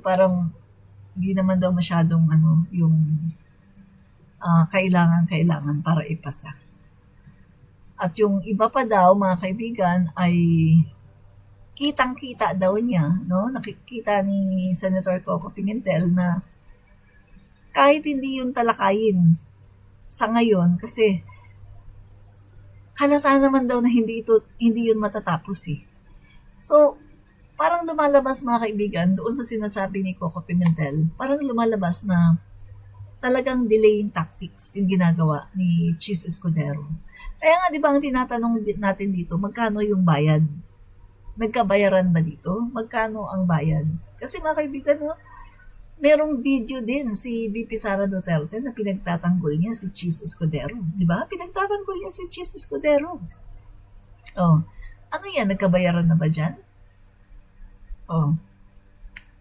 parang hindi naman daw masyadong yung kailangan para ipasa. At yung iba pa daw, mga kaibigan, ay kitang-kita daw niya, no? Nakikita ni Senator Coco Pimentel na kahit hindi yun talakayin sa ngayon, kasi halata naman daw na hindi yun matatapos eh. So, parang lumalabas mga kaibigan, doon sa sinasabi ni Coco Pimentel, parang lumalabas na talagang delaying tactics yung ginagawa ni Chis Escudero. Kaya nga, di ba, ang tinatanong natin dito, magkano yung bayad? Nagkabayaran ba dito? Magkano ang bayad? Kasi mga kaibigan, no, merong video din si VP Sara Duterte na pinagtatanggol niya si Chis Escudero. Di ba? Pinagtatanggol niya si Chis Escudero. Oh, ano yan? Nagkabayaran na ba dyan? Oh.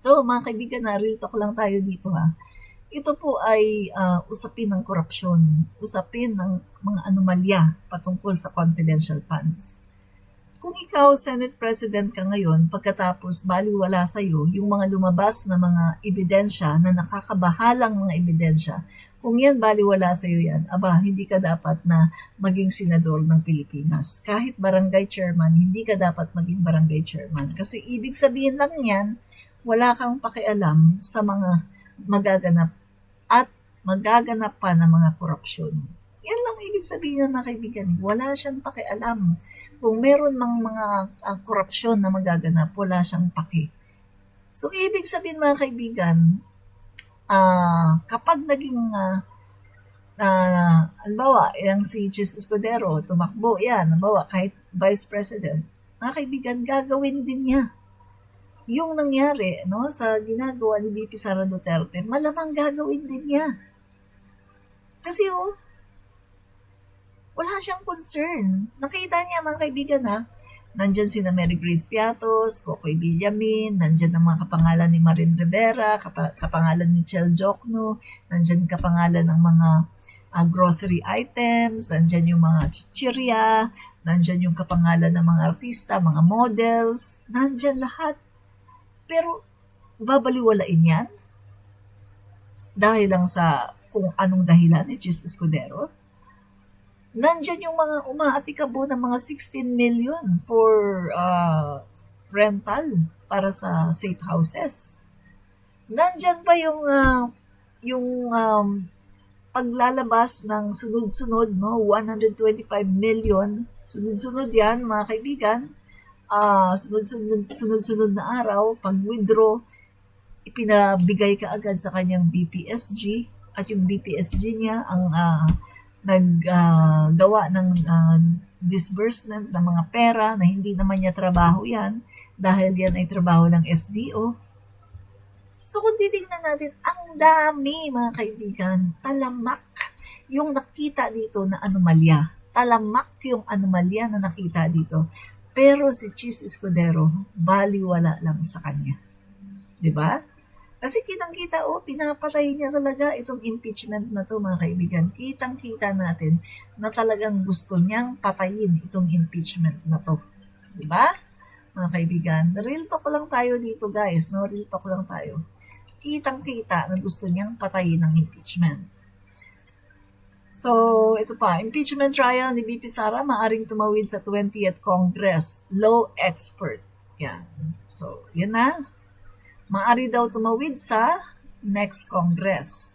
To, mga kaibigan, na real talk lang tayo dito ha. Ito po ay usapin ng korupsyon, usapin ng mga anomalya patungkol sa confidential funds. Kung ikaw, Senate President ka ngayon, pagkatapos baliwala sa'yo yung mga lumabas na mga ebidensya na nakakabahalang mga ebidensya, kung yan baliwala sa'yo yan, hindi ka dapat na maging senador ng Pilipinas. Kahit barangay chairman, hindi ka dapat maging barangay chairman. Kasi ibig sabihin lang yan, wala kang pakialam sa mga magaganap at magaganap pa na mga korupsyon. Yan lang ibig sabihin na kaibigan. Wala siyang pakialam. Kung meron mang mga korupsyon na magaganap, wala siyang paki. So, ibig sabihin mga kaibigan, kapag naging, halimbawa, yung si Chis Escudero, tumakbo yan, halimbawa, kahit Vice President, mga kaibigan, gagawin din niya. Yung nangyari, no, sa ginagawa ni VP Sara Duterte, malamang gagawin din niya. Kasi, wala siyang concern. Nakita niya mga kaibigan nandyan sina Mary Grace Piatos, Cocoy Villamin, nandyan ang mga kapangalan ni Marin Rivera, kapangalan ni Chel Jokno, nandyan kapangalan ng mga grocery items, nandyan yung mga chichirya, nandyan yung kapangalan ng mga artista, mga models, nandyan lahat. Pero, babaliwalain yan? Dahil lang sa kung anong dahilan ni Chis Escudero? Nandyan yung mga umaatikabo ng mga 16 million for rental para sa safe houses. Nandyan pa yung paglalabas ng sunod-sunod, no, 125 million. Sunod-sunod yan, mga kaibigan. Sunod-sunod na araw, pag-withdraw, ipinabigay ka agad sa kanyang BPSG at yung BPSG niya ang naggawa ng disbursement ng mga pera na hindi naman niya trabaho yan dahil yan ay trabaho ng SDO. So kung titignan natin, ang dami mga kaibigan, talamak yung nakita dito na anomalya. Talamak yung anomalya na nakita dito. Pero si Chis Escudero, baliwala lang sa kanya. Diba? Kasi kitang-kita, pinapatay niya talaga itong impeachment na to mga kaibigan. Kitang-kita natin na talagang gusto niyang patayin itong impeachment na to. Diba? Mga kaibigan, real talk lang tayo dito guys, no? Real talk lang tayo. Kitang-kita na gusto niyang patayin ang impeachment. So, ito pa, impeachment trial ni VP Sara maaring tumawid sa 20th Congress. Law expert. Yan. So, yun na. Maari daw tumawid sa next Congress.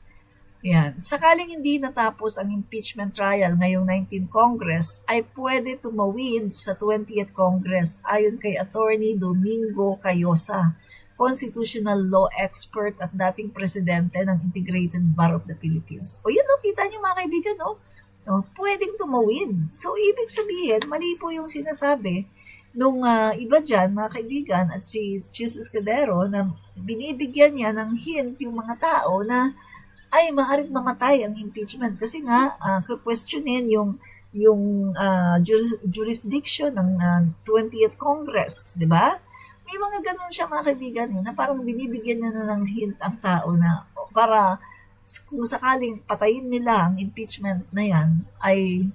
Yan. Sakaling hindi natapos ang impeachment trial ngayong 19th Congress, ay pwede tumawid sa 20th Congress ayon kay Attorney Domingo Cayosa, constitutional law expert at dating presidente ng Integrated Bar of the Philippines. O yun, kita nyo mga kaibigan, pwedeng tumawid. So, ibig sabihin, mali po yung sinasabi nung iba dyan, mga kaibigan, at si Chis Escudero, na binibigyan niya ng hint yung mga tao na ay maaaring mamatay ang impeachment. Kasi nga, questionin yung jurisdiction ng 20th Congress, di ba? May mga ganun siya mga kaibigan na parang binibigyan niya na ng hint ang tao na para kung sakaling patayin nila ang impeachment na yan ay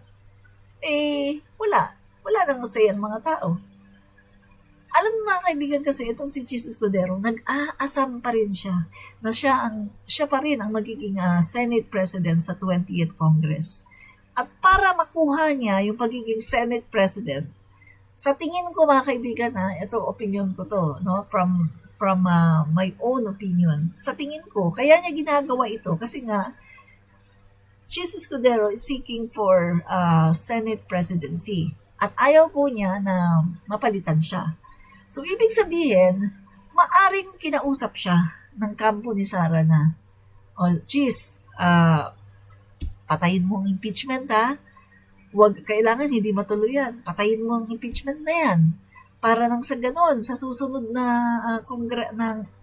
wala nang say ang mga tao. Alam mo mga kaibigan kasi itong si Chis Escudero, nag-aasam pa rin siya na siya pa rin ang magiging Senate President sa 20th Congress. At para makuha niya yung pagiging Senate President, sa tingin ko mga kaibigan ito opinion ko to, no, from my own opinion. Sa tingin ko, kaya niya ginagawa ito kasi nga Chis Escudero is seeking for Senate presidency at ayaw po niya na mapalitan siya. So, ibig sabihin, maaring kinausap siya ng kampo ni Sara na, Chis, patayin mo ang impeachment kailangan hindi matuloy yan. Patayin mo ang impeachment na yan. Para nang sa ganon, sa susunod na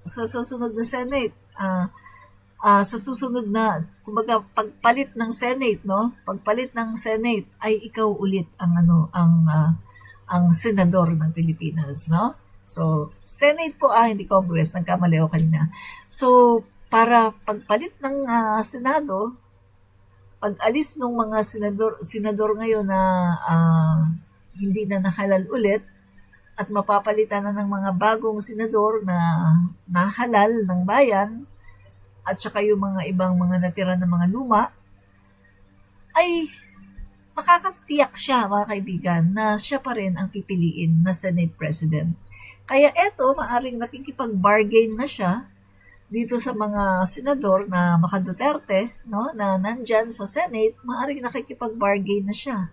sa susunod na Senate, sa susunod na, kumbaga, pagpalit ng Senate, no? Pagpalit ng Senate ay ikaw ulit ang senador ng Pilipinas, no? So, Senate po, hindi Congress, nagkamali ako kanina. So, para pagpalit ng Senado, pag-alis ng mga senador ngayon na hindi na nahalal ulit at mapapalitan na ng mga bagong senador na nahalal ng bayan at saka yung mga ibang mga natira na mga luma, ay makakatiyak siya, mga kaibigan, na siya pa rin ang pipiliin na Senate President. Kaya eto, maaring nakikipag-bargain na siya dito sa mga senador na maka-Duterte, no, na nandyan sa Senate, maaring nakikipag-bargain na siya.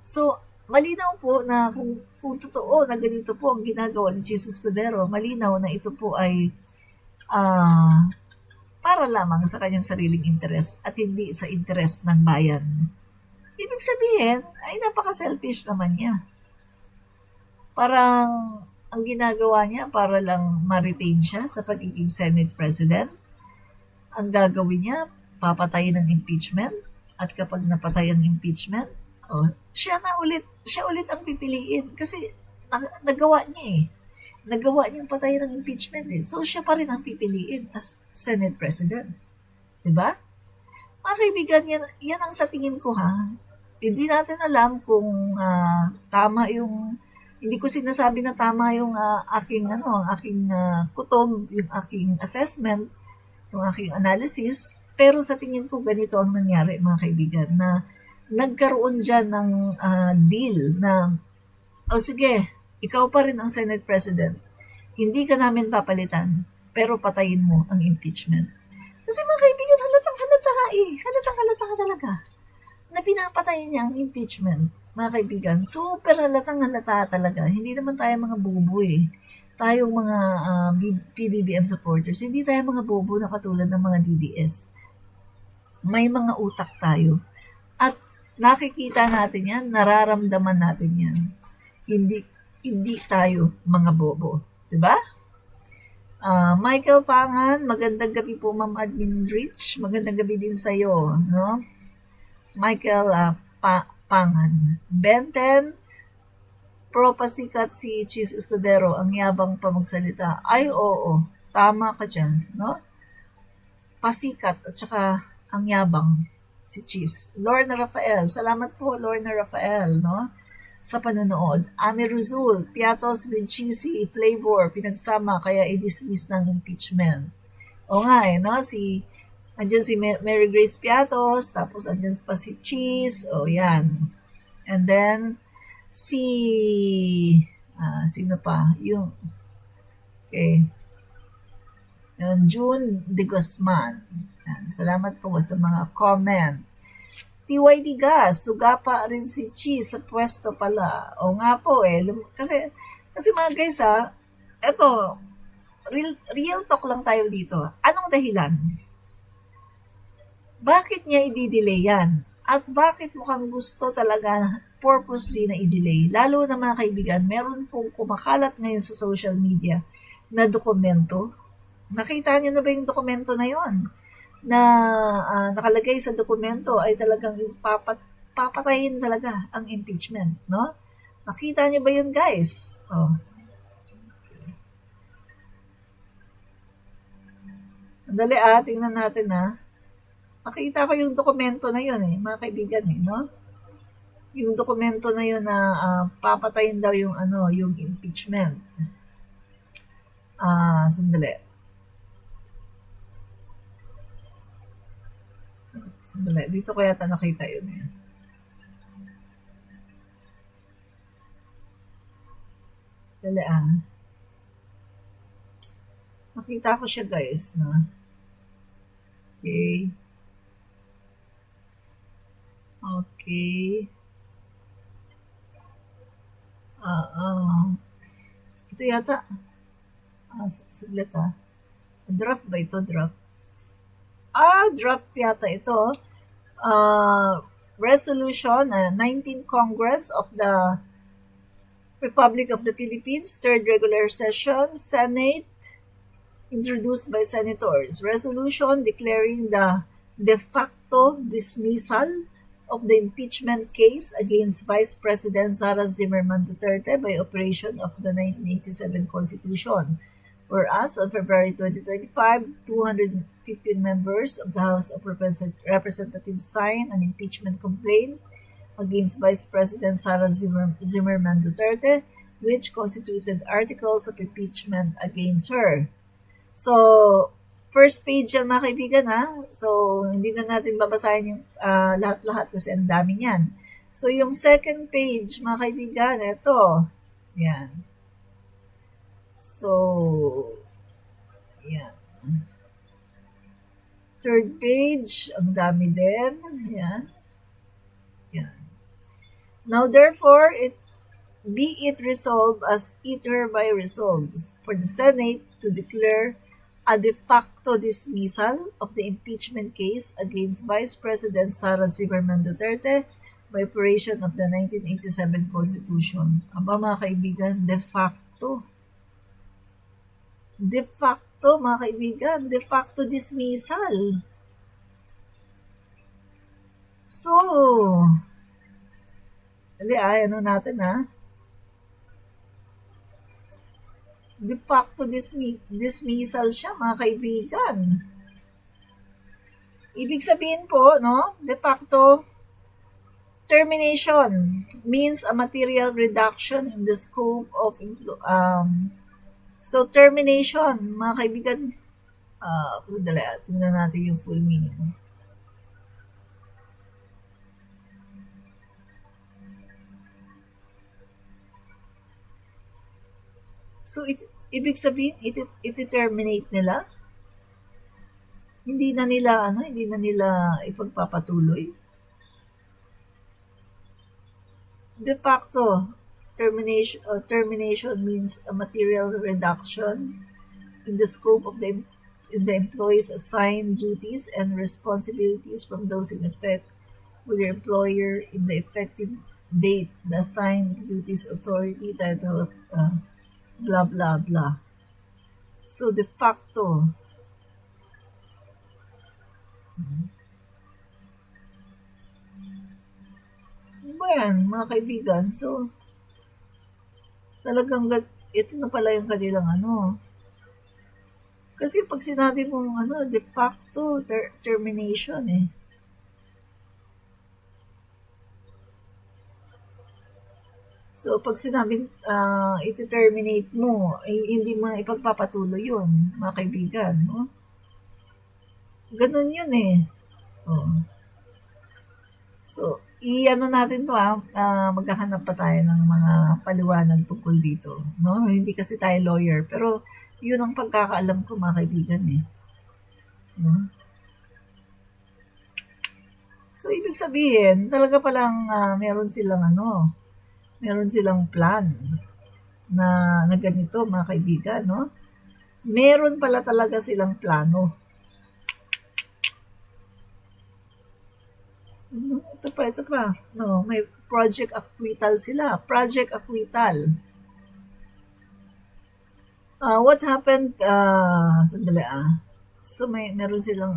So, malinaw po na kung totoo na ganito po ang ginagawa ni Chis Escudero, malinaw na ito po ay para lamang sa kanyang sariling interes at hindi sa interes ng bayan. Ibig sabihin, ay napaka-selfish naman niya. Parang ang ginagawa niya para lang ma-retain siya sa pagiging Senate President. Ang gagawin niya, papatayin ng impeachment at kapag napatay ang impeachment, siya ulit ang pipiliin kasi nagawa niya Nagawa niyang patayin ng impeachment So siya pa rin ang pipiliin as Senate President. Diba? Mga kaibigan, yan ang sa tingin ko Hindi natin alam kung tama yung hindi ko sinasabi na tama yung aking kutob, yung aking assessment, yung aking analysis, pero sa tingin ko ganito ang nangyari mga kaibigan na nagkaroon diyan ng deal na sige, ikaw pa rin ang Senate President. Hindi ka namin papalitan, pero patayin mo ang impeachment. Kasi mga kaibigan, halatang halata talaga na pinapatayin niya ang impeachment. Mga kaibigan, super halatang halata talaga. Hindi naman tayo mga bobo Tayong mga PBBM supporters, hindi tayo mga bobo na katulad ng mga DDS. May mga utak tayo. At nakikita natin yan, nararamdaman natin yan. Hindi tayo mga bobo. Diba? Michael Pangan, magandang gabi po Ma'am Admin Rich. Magandang gabi din sa'yo. No? Michael Pangan. Benten, pro-pasikat si Chis Escudero, ang yabang pa magsalita. Ay, oo. Tama ka dyan. No? Pasikat at saka ang yabang si Chis. Lorna Rafael. Salamat po, Lorna Rafael. No? Sa panonood. Ami Ruzul, piatos with cheesy flavor, pinagsama kaya i-dismiss ng impeachment. O nga no? Andyan si Mary Grace Piatos, tapos andyan pa si Cheese, yan. And then, sino pa? Okay. June de Guzman. Salamat po sa mga comment. TYD Gas, sugapa rin si Cheese sa pwesto pala. O nga po Kasi mga guys eto, real talk lang tayo dito. Anong dahilan? Bakit niya i-delay yan? At bakit mukhang gusto talaga purposely na i-delay? Lalo na mga kaibigan, meron pong kumakalat ngayon sa social media na dokumento. Nakita niyo na ba yung dokumento na yon? Na nakalagay sa dokumento ay talagang papatayin talaga ang impeachment, no? Nakita niyo ba yun, guys? Andali tingnan natin Nakita ko yung dokumento na yun mga kaibigan no? yung dokumento na yun na papatayin daw yung yung impeachment. Sandali. Sandali. Dito ko yata nakita yun eh. Dali Nakita ko siya guys, no? Okay. Okay. Ito yata. Saglit Draft ba ito? Draft. Draft yata ito. Resolution, 19th Congress of the Republic of the Philippines, 3rd Regular Session, Senate, introduced by Senators. Resolution declaring the de facto dismissal of the impeachment case against Vice President Sara Zimmerman Duterte by operation of the 1987 Constitution. Whereas on February 2025, 215 members of the House of Representatives signed an impeachment complaint against Vice President Sara Zimmerman Duterte, which constituted articles of impeachment against her. So, first page yan mga kaibigan So, hindi na natin babasahin yung lahat-lahat kasi ang dami niyan. So, yung second page mga kaibigan, ito. Yan. So, yan. Third page, ang dami din. Yan. Yan. Now, therefore, be it resolved as it hereby resolves for the Senate to declare a de facto dismissal of the impeachment case against Vice President Sara Zimmerman Duterte by operation of the 1987 Constitution. Aba mga kaibigan, de facto. De facto, mga kaibigan, de facto dismissal. So, ano natin de facto dismissal siya, mga kaibigan. Ibig sabihin po, no, de facto termination means a material reduction in the scope of so termination, mga kaibigan, tingnan natin yung full meaning. So, ibig sabihin, iti-terminate nila? Hindi na nila ipagpapatuloy? De facto, termination means a material reduction in the scope of the employee's assigned duties and responsibilities from those in effect with their employer in the effective date, the assigned duties authority, title of blah, blah, blah. So, de facto, ano ba yan, mga kaibigan? So, talagang, ito na pala yung kanilang Kasi pag sinabi mong de facto termination So, pag sinabing iti-terminate mo, hindi mo na ipagpapatuloy yun, mga kaibigan. No? Ganun yun So, natin to maghahanap pa tayo ng mga paliwanag tungkol dito. No? Hindi kasi tayo lawyer, pero yun ang pagkakaalam ko, mga kaibigan No? So, ibig sabihin, talaga palang meron silang plan na ganito, mga kaibigan, no? Meron pala talaga silang plano. Ito pa. No, may project acquittal sila. Project acquittal. What happened? Sandali So, meron silang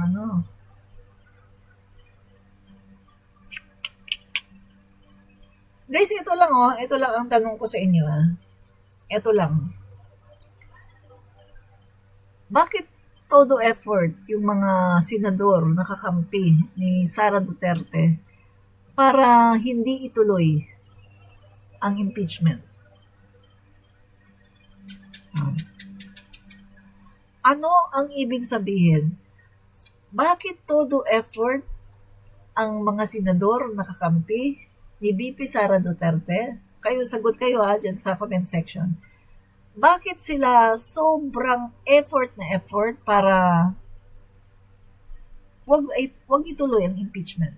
Guys, ito lang ang tanong ko sa inyo Ito lang. Bakit todo effort yung mga senador nakakampi ni Sara Duterte para hindi ituloy ang impeachment. Ano ang ibig sabihin? Bakit todo effort ang mga senador nakakampi ni VP Sara Duterte? Kayo, sagot kayo dyan sa comment section. Bakit sila sobrang effort para wag ituloy ang impeachment?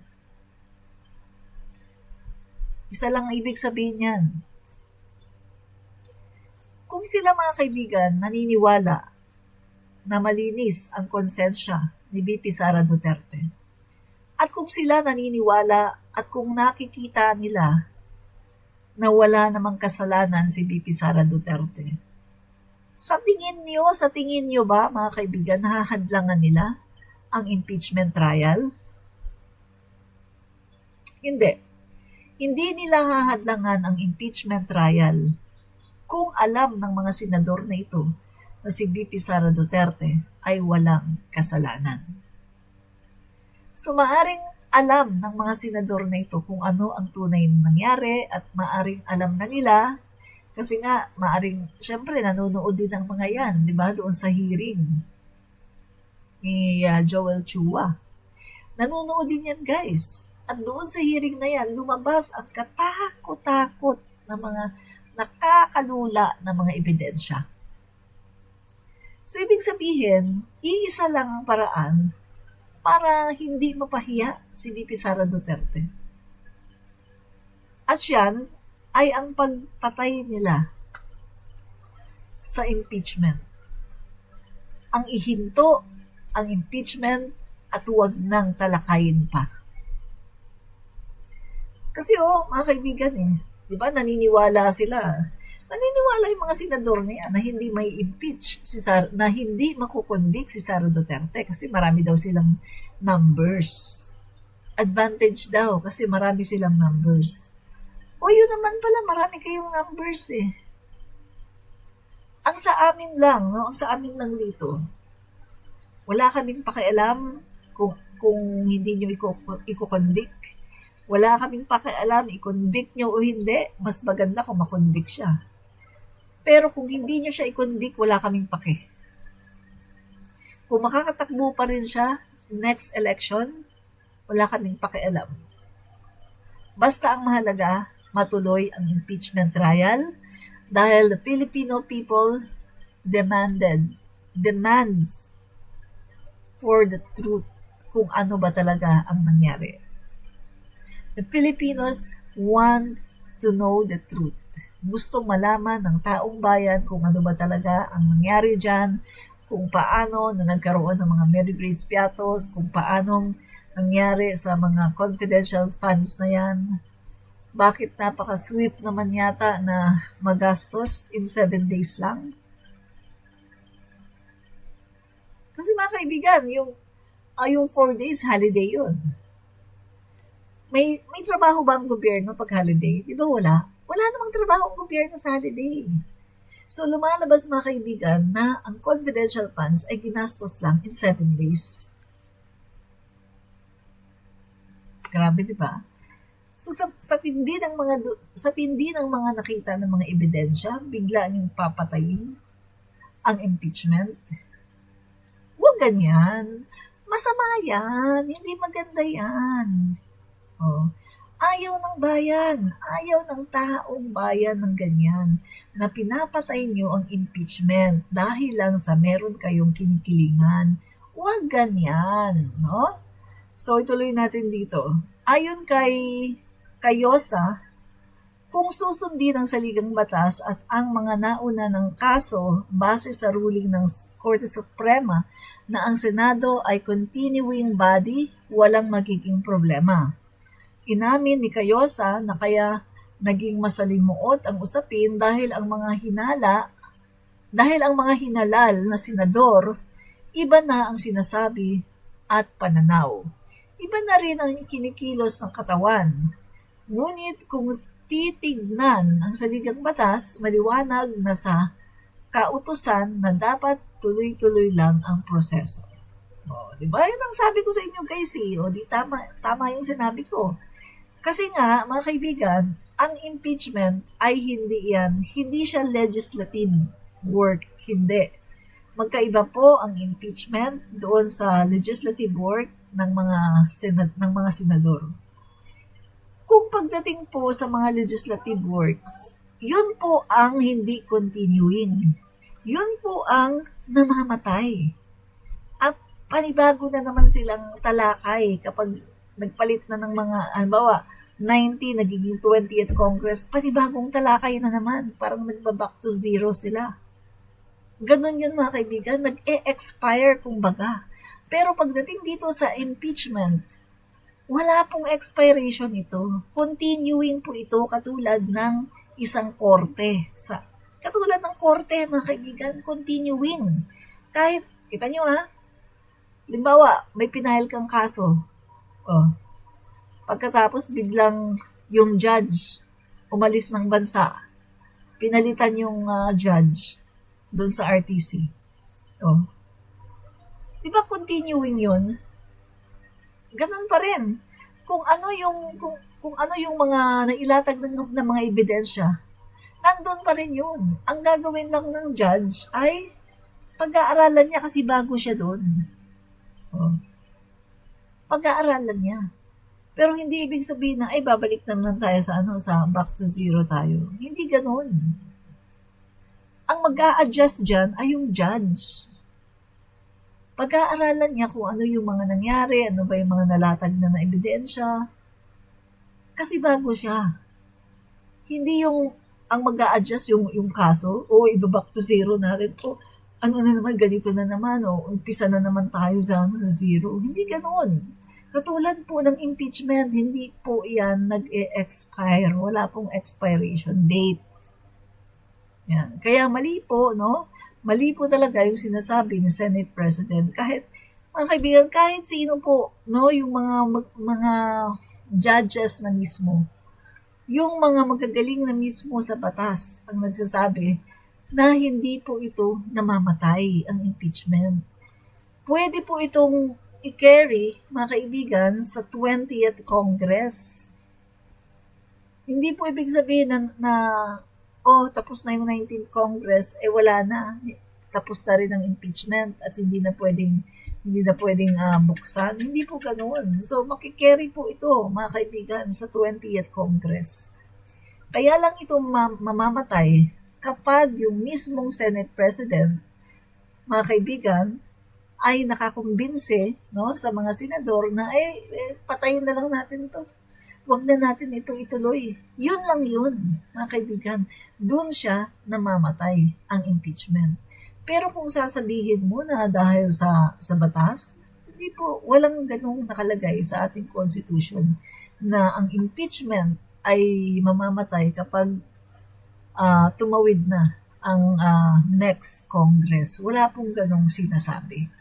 Isa lang ang ibig sabihin yan. Kung sila mga kaibigan naniniwala na malinis ang konsensya ni VP Sara Duterte, at kung sila naniniwala at kung nakikita nila na wala namang kasalanan si VP Sara Duterte, sa tingin niyo ba mga kaibigan, nahahadlangan nila ang impeachment trial? Hindi. Hindi nila hahadlangan ang impeachment trial kung alam ng mga senador na ito na si VP Sara Duterte ay walang kasalanan. So maaring alam ng mga senador na ito kung ano ang tunay na nangyari at maaring alam na nila kasi nga maaring, syempre nanonood din ng mga yan, di ba, doon sa hearing ni Joel Chua. Nanonood din yan, guys. At doon sa hearing na yan, lumabas ang katakot-takot na mga nakakalula na mga ebidensya. So, ibig sabihin, iisa lang ang paraan para hindi mapahiya si VP Sara Duterte. At yan ay ang pagpatay nila sa impeachment. Ang ihinto ang impeachment at huwag nang talakayin pa. Kasi mga kaibigan di ba naniniwala sila. Naniniwala yung mga senador na yan na hindi may impeach na hindi makukonvict si Sara Duterte kasi marami daw silang numbers. Advantage daw kasi marami silang numbers. O yun naman pala, marami kayong numbers Ang sa amin lang, ang sa amin lang dito, wala kaming pakialam kung hindi nyo i-convict. Wala kaming pakialam, i-convict nyo o hindi, mas maganda kung makonvict siya. Pero kung hindi nyo siya i-convict, wala kaming pake. Kung makakatakbo pa rin siya next election, wala kaming pakialam. Basta ang mahalaga, matuloy ang impeachment trial dahil the Filipino people demands for the truth kung ano ba talaga ang nangyari. The Filipinos want to know the truth. Gustong malaman ng taong bayan kung ano ba talaga ang nangyari dyan, kung paano na nagkaroon ng mga Mary Grace Piatos, kung paano nangyari sa mga confidential funds na yan. Bakit napaka-swift naman yata na magastos in 7 days lang? Kasi mga kaibigan, yung 4 days holiday yun. May trabaho ba ang gobyerno pag holiday? Di ba wala? Wala namang trabaho ang gobyerno sa holiday. So lumalabas mga kaibigan na ang confidential funds ay ginastos lang in 7 days. Grabe, di ba? So sa pindi ng mga nakita ng mga ebidensya, bigla niyong papatayin ang impeachment. Huwag ganyan. Masama yan. Hindi maganda yan. Ayaw ng bayan, ayaw ng taong bayan ng ganyan na pinapatay nyo ang impeachment dahil lang sa meron kayong kinikilingan. Huwag ganyan, no? So ituloy natin dito. Ayon kay Cayosa, kung susundin ang saligang batas at ang mga nauna ng kaso base sa ruling ng Korte Suprema na ang Senado ay continuing body, walang magiging problema. Inamin ni Cayosa na kaya naging masalimuot ang usapin dahil ang mga hinalal na senador, iba na ang sinasabi at pananaw. Iba na rin ang kinikilos ng katawan. Ngunit kung titignan ang saligang batas, maliwanag na sa kautusan na dapat tuloy-tuloy lang ang proseso. Di ba? Yan ang sabi ko sa inyo guys. Di tama yung sinabi ko. Kasi nga, mga kaibigan, ang impeachment ay hindi siya legislative work, hindi. Magkaiba po ang impeachment doon sa legislative work ng mga senador. Kung pagdating po sa mga legislative works, yun po ang hindi continuing. Yun po ang namamatay. At panibago na naman silang talakay kapag nagpalit na ng mga, halimbawa, 90, nagiging 20th Congress, panibagong talakay na naman. Parang nagbaback to zero sila. Ganon yun mga kaibigan, nag-e-expire kumbaga. Pero pagdating dito sa impeachment, wala pong expiration ito. Continuing po ito katulad ng isang korte. Katulad ng korte mga kaibigan, continuing. Kahit, kita nyo ha, limbawa, may pinahil kang kaso. Pagkatapos biglang yung judge umalis ng bansa, pinalitan yung judge doon sa RTC. Di ba continuing yun? Ganun pa rin. Kung ano yung mga nailatag ng mga ebidensya, nandun pa rin yun. Ang gagawin lang ng judge ay pag-aaralan niya kasi bago siya doon. Pag-aaralan niya. Pero hindi ibig sabihin na, babalik naman tayo sa back to zero tayo. Hindi ganun. Ang mag-a-adjust dyan ay yung judge. Pag-aaralan niya kung ano yung mga nangyari, ano ba yung mga nalatag na ebidensya. Kasi bago siya. Hindi yung ang mag-a-adjust yung kaso, iba-back to zero natin, ano na naman, ganito na naman, umpisa na naman tayo sa zero. Hindi ganoon. Katulad po ng impeachment, hindi po yan nag-e-expire. Wala pong expiration date. Yan. Kaya mali po, no? Mali po talaga yung sinasabi ni Senate President. Kahit, mga kaibigan, kahit sino po, no? Yung mga judges na mismo, yung mga magagaling na mismo sa batas ang nagsasabi na hindi po ito namamatay ang impeachment. Pwede po itong i-carry, mga kaibigan, sa 20th Congress. Hindi po ibig sabihin na tapos na yung 19th Congress, wala na. Tapos na rin ang impeachment at hindi na pwedeng buksan. Hindi po ganoon. So, makikerry po ito, mga kaibigan, sa 20th Congress. Kaya lang ito mamamatay kapag yung mismong Senate President, mga kaibigan, ay nakakumbinse, no, sa mga senador na patayin na lang natin to. Huwag na natin ito ituloy. Yun lang yun, mga kaibigan. Doon siya namamatay ang impeachment. Pero kung sasabihin mo na dahil sa batas, hindi po, walang ganung nakalagay sa ating Constitution na ang impeachment ay mamamatay kapag tumawid na ang next Congress. Wala pong ganung sinasabi.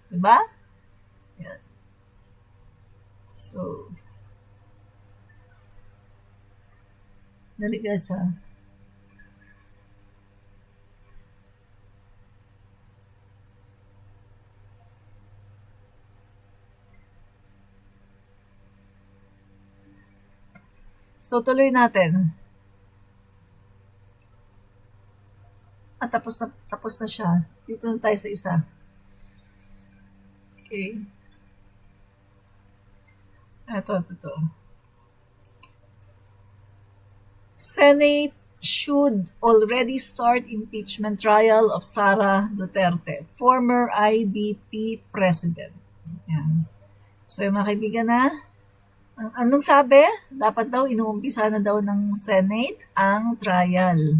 Diba? Yan. So, dali guys ha. So, tuloy natin. At tapos na siya. Dito na tayo sa isa. Okay. Ito. Senate should already start impeachment trial of Sara Duterte, former IBP president. Yan. So, yung mga kaibigan na, anong sabi? Dapat daw inuumpisa na daw ng Senate ang trial,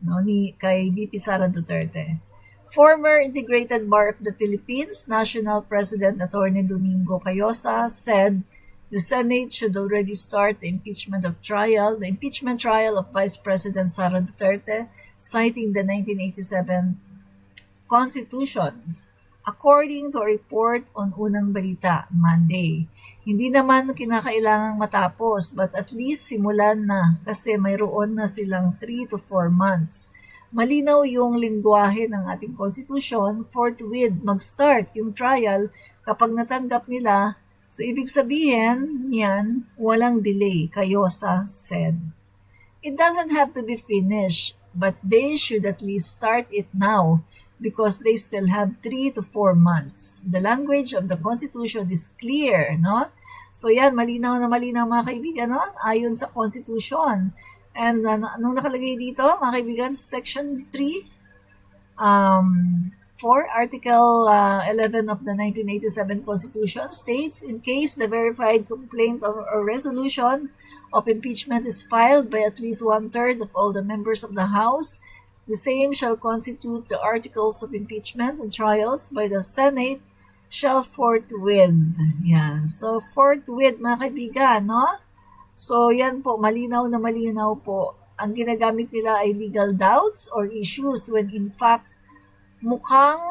no, kay BP Sara Duterte. Former Integrated Bar of the Philippines National President Attorney Domingo Cayosa said the Senate should already start the impeachment trial of Vice President Sara Duterte, citing the 1987 Constitution. According to a report on Unang Balita, Monday, hindi naman kinakailangang matapos but at least simulan na kasi mayroon na silang 3 to 4 months. Malinaw yung lingwahe ng ating konstitusyon, forthwith mag-start yung trial kapag natanggap nila So, ibig sabihin niyan, walang delay, Cayosa said. It doesn't have to be finished, but they should at least start it now because they still have 3 to 4 months. The language of the Constitution is clear, no? So yan, malinaw na malinaw mga kaibigan, no? Ayon sa Constitution. And anong nakalagay dito, mga kaibigan, Section 3, 4, Article 11 of the 1987 Constitution states, in case the verified complaint or resolution of impeachment is filed by at least one-third of all the members of the House, the same shall constitute the articles of impeachment and trials by the Senate shall forthwith. Yan. So, forthwith, mga kaibigan, no? So, yan po, malinaw na malinaw po. Ang ginagamit nila ay legal doubts or issues when in fact, mukhang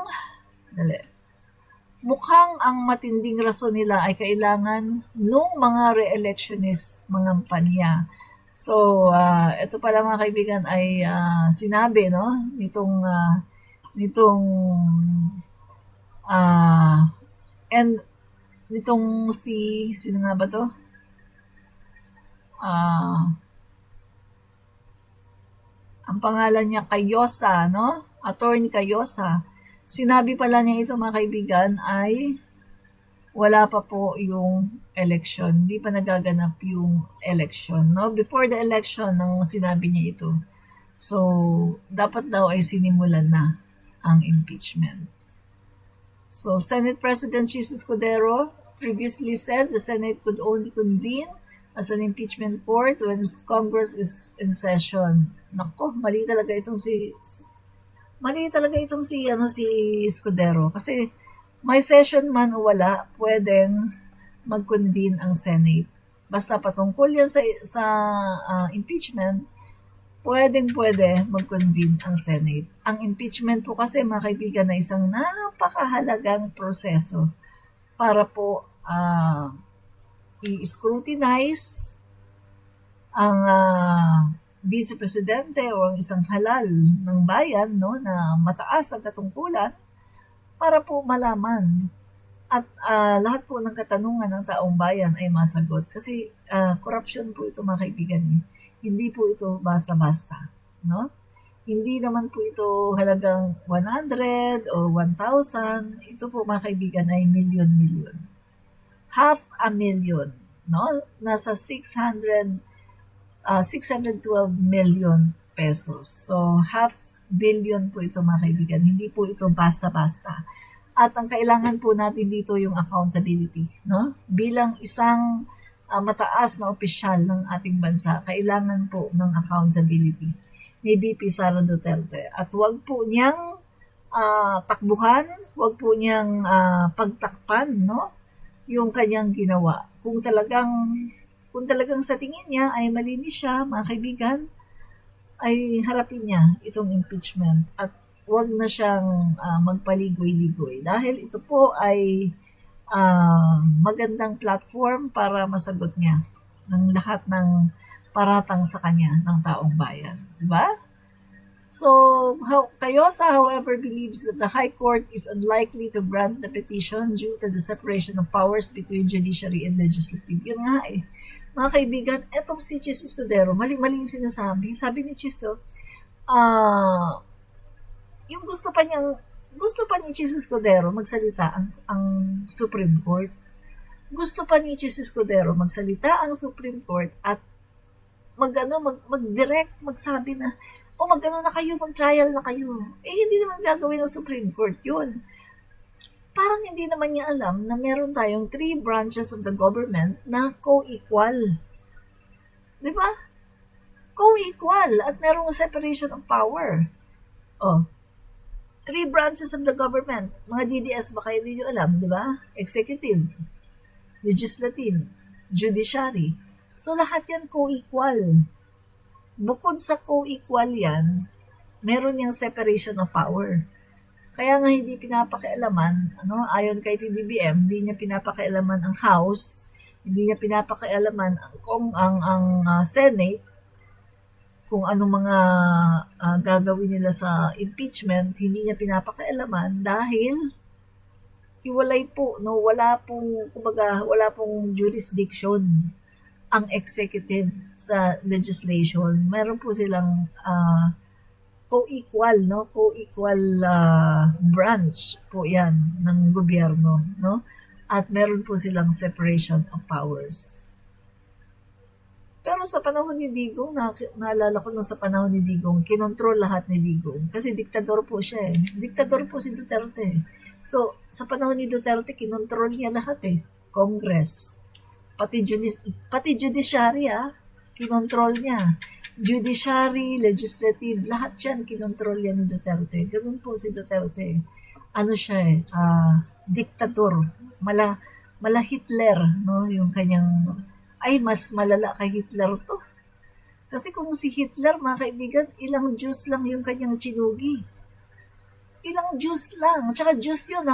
ang matinding rason nila ay kailangan nung mga re-electionist mangampanya. So, ito pala mga kaibigan ay sinabi, no? Nitong sino nga ba to? Ang pangalan niya Cayosa, no? Attorney Cayosa. Sinabi pala niya ito mga kaibigan ay wala pa po yung election. Hindi pa nagaganap yung election, no? Before the election nang sinabi niya ito. So, dapat daw ay sinimulan na ang impeachment. So, Senate President Chis Escudero previously said the Senate could only convene as an impeachment court when Congress is in session. Nako, mali talaga itong si Escudero kasi may session man o wala, pwedeng mag-convene ang Senate. Basta patungkol yan sa impeachment, pwede mag-convene ang Senate. Ang impeachment po kasi, mga kaibigan, na isang napakahalagang proseso para po i-scrutinize ang Vice Presidente o ang isang halal ng bayan, no, na mataas ang katungkulan para po malaman at lahat po ng katanungan ng taong bayan ay masagot. Kasi corruption po ito mga kaibigan. Hindi po ito basta-basta. No? Hindi naman po ito halagang 100 o 1,000. Ito po mga kaibigan ay milyon-milyon. 500,000. No? Nasa 612 million pesos. So, 500 million po ito mga kaibigan. Hindi po ito basta-basta. At ang kailangan po natin dito yung accountability. No? Bilang isang mataas na opisyal ng ating bansa, kailangan po ng accountability ni VP Sara Duterte. At wag po niyang takbuhan, wag po niyang pagtakpan, no? Yung kanyang ginawa. Kung talagang sa tingin niya ay malinis siya, mga kaibigan, ay harapin niya itong impeachment at wag na siyang magpaligoy-ligoy. Dahil ito po ay magandang platform para masagot niya ng lahat ng paratang sa kanya ng taong bayan. Diba? So, Cayosa, however, believes that the High Court is unlikely to grant the petition due to the separation of powers between judiciary and legislative. Yun nga eh. Mga kaibigan, etong si Chis Escudero, mali-mali yung sinasabi. Sabi ni Chis, yung gusto pa ni Chis Escudero magsalita ang Supreme Court. Gusto pa ni Chis Escudero magsalita ang Supreme Court at mag-direct, magsabi na, na kayo, mag-trial na kayo. Hindi naman gagawin ng Supreme Court yun. Parang hindi naman niya alam na meron tayong 3 branches of the government na co-equal. Di ba? Co-equal at merong separation of power. 3 branches of the government. Mga DDS, baka hindi nyo alam, di ba? Executive, Legislative, Judiciary. So, lahat yan co-equal. Bukod sa co-equal yan, meron yung separation of power. Kaya nga hindi pinapakialaman, ayon kay PBBM, hindi niya pinapakialaman ang House, hindi niya pinapakialaman kung ang Senate, kung anong mga gagawin nila sa impeachment, hindi niya pinapakialaman dahil hiwalay po, no? Wala pong, kumbaga, wala pong jurisdiction ang executive sa legislation. Meron po silang co-equal, no? Co-equal branch po 'yan ng gobyerno, no? At meron po silang separation of powers. Pero sa panahon ni Digong, naalala ko nung sa panahon ni Digong, kinontrol lahat ni Digong. Kasi diktador po siya eh. Diktador po si Duterte. So, sa panahon ni Duterte, kinontrol niya lahat eh. Congress. Pati judiciary kinontrol niya. Judiciary, legislative, lahat yan kinontrol yan ni Duterte. Ganun po si Duterte. Ano siya eh, diktador. Mala Hitler, no? Yung kanyang, ay mas malala kay Hitler to. Kasi kung si Hitler, mga kaibigan, ilang juice lang yung kanyang chinugi. Ilang juice lang. Tsaka juice yun